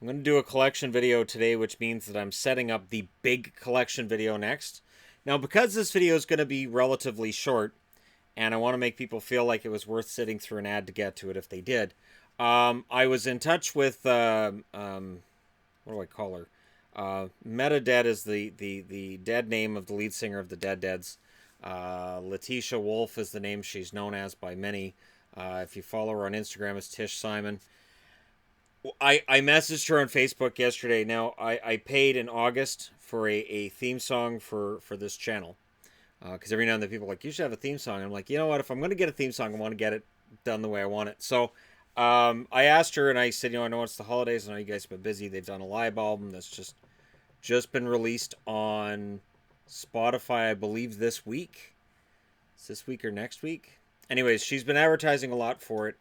I'm going to do a collection video today, which means that I'm setting up the big collection video next. Now, because this video is going to be relatively short, and I want to make people feel like it was worth sitting through an ad to get to it if they did, I was in touch with, what do I call her? Meta Dead is the dead name of the lead singer of the Dead Deads. Letitia Wolf is the name she's known as by many. If you follow her on Instagram, it's Tish Simon. I messaged her on Facebook yesterday. Now, I paid in August for a theme song for this channel. Because every now and then people are like, you should have a theme song. I'm like, you know what? If I'm going to get a theme song, I want to get it done the way I want it. So I asked her and I said, I know it's the holidays. I know you guys have been busy. They've done a live album that's just been released on Spotify, I believe, this week. Is this week or next week? Anyways, she's been advertising a lot for it.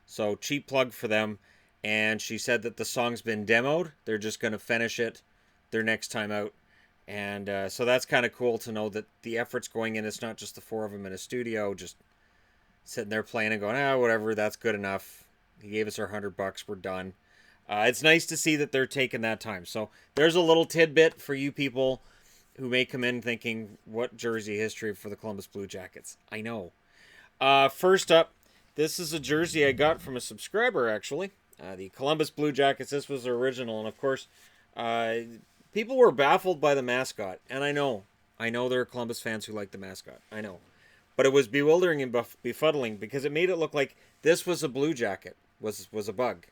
So cheap plug for them. And she said that the song's been demoed. They're just going to finish it their next time out. And so that's kind of cool to know that the effort's going in. It's not just the four of them in a studio just sitting there playing and going, whatever, that's good enough. He gave us our $100. We're done. It's nice to see that they're taking that time. So there's a little tidbit for you people who may come in thinking, what jersey history for the Columbus Blue Jackets? I know. First up, this is a jersey I got from a subscriber, actually. The Columbus Blue Jackets, this was their original. And of course, people were baffled by the mascot. And I know there are Columbus fans who like the mascot. I know. But it was bewildering and befuddling because it made it look like this was a Blue Jacket, was a bug.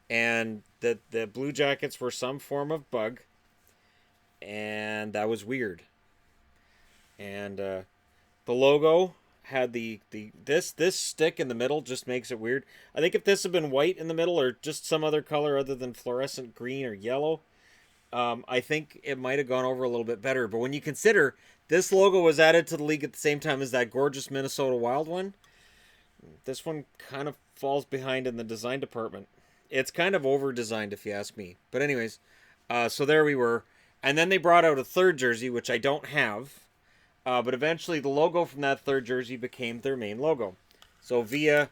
And the Blue Jackets were some form of bug. And that was weird. And the logo had this stick in the middle just makes it weird. I think if this had been white in the middle or just some other color other than fluorescent green or yellow, I think it might have gone over a little bit better. But when you consider this logo was added to the league at the same time as that gorgeous Minnesota Wild one, this one kind of falls behind in the design department. It's kind of over-designed if you ask me. But anyways, so there we were. And then they brought out a third jersey, which I don't have. But eventually the logo from that third jersey became their main logo. So via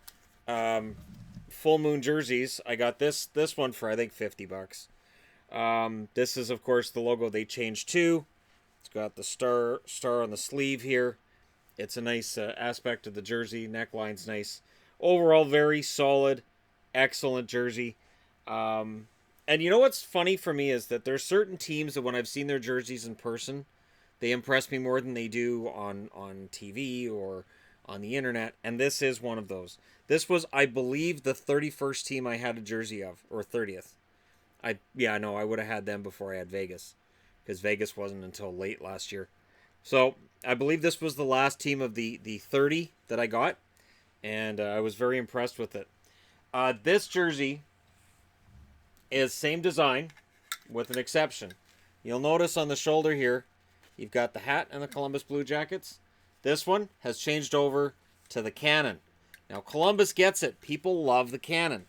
Full Moon Jerseys, I got this one for, I think, $50. This is, of course, the logo they changed to. It's got the star on the sleeve here. It's a nice aspect of the jersey. Neckline's nice. Overall, very solid, excellent jersey. And you know what's funny for me is that there's certain teams that when I've seen their jerseys in person, they impress me more than they do on TV or on the internet, and this is one of those. This was, I believe, the 31st team I had a jersey of, or 30th. I would have had them before I had Vegas, because Vegas wasn't until late last year. So I believe this was the last team of the 30 that I got, and I was very impressed with it. This jersey is same design, with an exception. You'll notice on the shoulder here, you've got the hat and the Columbus Blue Jackets. This one has changed over to the cannon. Now, Columbus gets it. People love the cannon.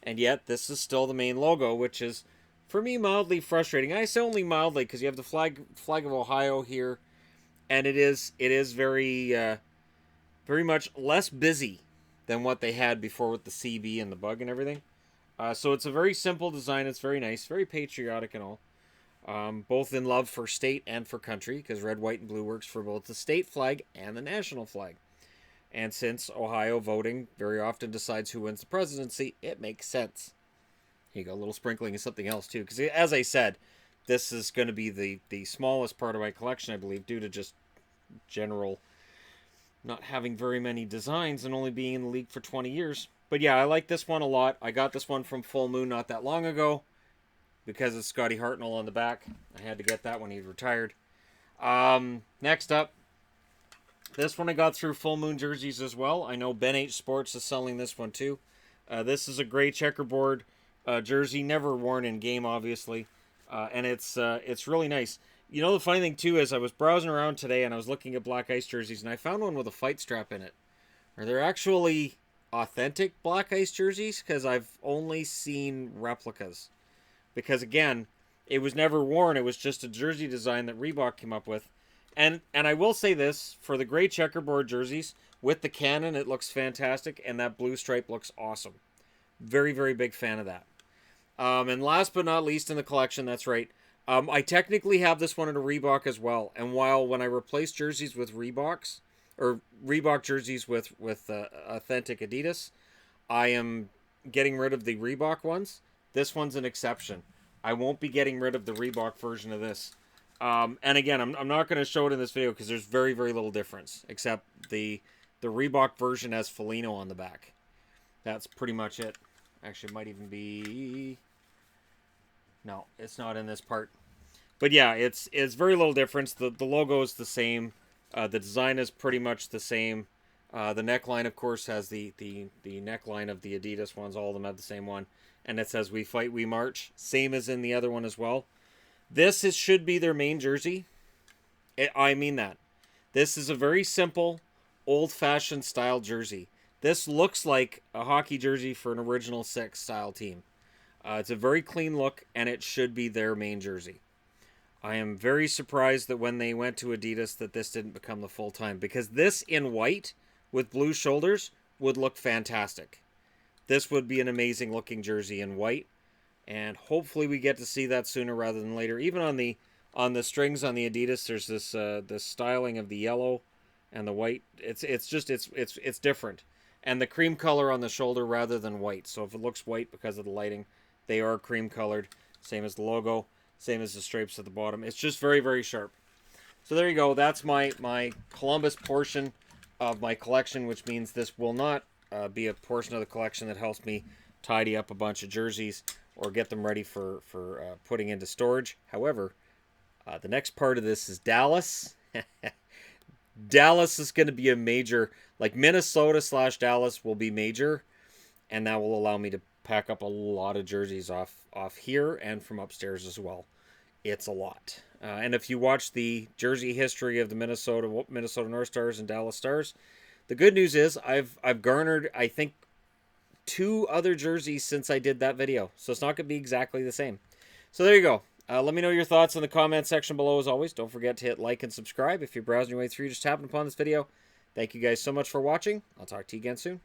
And yet, this is still the main logo, which is, for me, mildly frustrating. I say only mildly because you have the flag of Ohio here. And it is very, very much less busy than what they had before with the CB and the bug and everything. So it's a very simple design. It's very nice, very patriotic and all. Both in love for state and for country, because red, white, and blue works for both the state flag and the national flag. And since Ohio voting very often decides who wins the presidency, it makes sense. Here you go, a little sprinkling of something else too, because as I said, this is going to be the smallest part of my collection, I believe, due to just general not having very many designs and only being in the league for 20 years. But yeah, I like this one a lot. I got this one from Full Moon not that long ago. Because it's Scotty Hartnell on the back. I had to get that when he retired. Next up, this one I got through Full Moon Jerseys as well. I know Ben H Sports is selling this one too. This is a gray checkerboard jersey, never worn in game, obviously. And it's really nice. You know, the funny thing too is I was browsing around today and I was looking at Black Ice jerseys and I found one with a fight strap in it. Are there actually authentic Black Ice jerseys? Because I've only seen replicas. Because, again, it was never worn. It was just a jersey design that Reebok came up with. And I will say this, for the gray checkerboard jerseys, with the cannon, it looks fantastic, and that blue stripe looks awesome. Very, very big fan of that. And last but not least in the collection, that's right, I technically have this one in a Reebok as well. And while when I replace jerseys with Reeboks, or Reebok jerseys with authentic Adidas, I am getting rid of the Reebok ones. This one's an exception. I won't be getting rid of the Reebok version of this. And again, I'm not going to show it in this video because there's very, very little difference, except the Reebok version has Foligno on the back. That's pretty much it. Actually, it might even be... No, it's not in this part. But yeah, it's very little difference. The logo is the same. The design is pretty much the same. The neckline, of course, has the neckline of the Adidas ones. All of them have the same one. And it says, "We fight, we march." Same as in the other one as well. This should be their main jersey. I mean that. This is a very simple, old-fashioned style jersey. This looks like a hockey jersey for an original six style team. It's a very clean look, and it should be their main jersey. I am very surprised that when they went to Adidas that this didn't become the full-time, because this in white with blue shoulders would look fantastic. This would be an amazing looking jersey in white, and hopefully we get to see that sooner rather than later. Even on the strings on the Adidas, there's this styling of the yellow and the white. It's different. And the cream color on the shoulder rather than white. So if it looks white because of the lighting, they are cream colored. Same as the logo. Same as the stripes at the bottom. It's just very, very sharp. So there you go. That's my Columbus portion of my collection, which means this will not be a portion of the collection that helps me tidy up a bunch of jerseys or get them ready for putting into storage. However, the next part of this is Dallas. Dallas is going to be a major, like Minnesota/Dallas will be major, and that will allow me to pack up a lot of jerseys off here and from upstairs as well. It's a lot. And if you watch the jersey history of the Minnesota North Stars and Dallas Stars, the good news is I've garnered, I think, 2 other jerseys since I did that video. So it's not going to be exactly the same. So there you go. Let me know your thoughts in the comment section below as always. Don't forget to hit like and subscribe if you're browsing your way through just happened upon this video. Thank you guys so much for watching. I'll talk to you again soon.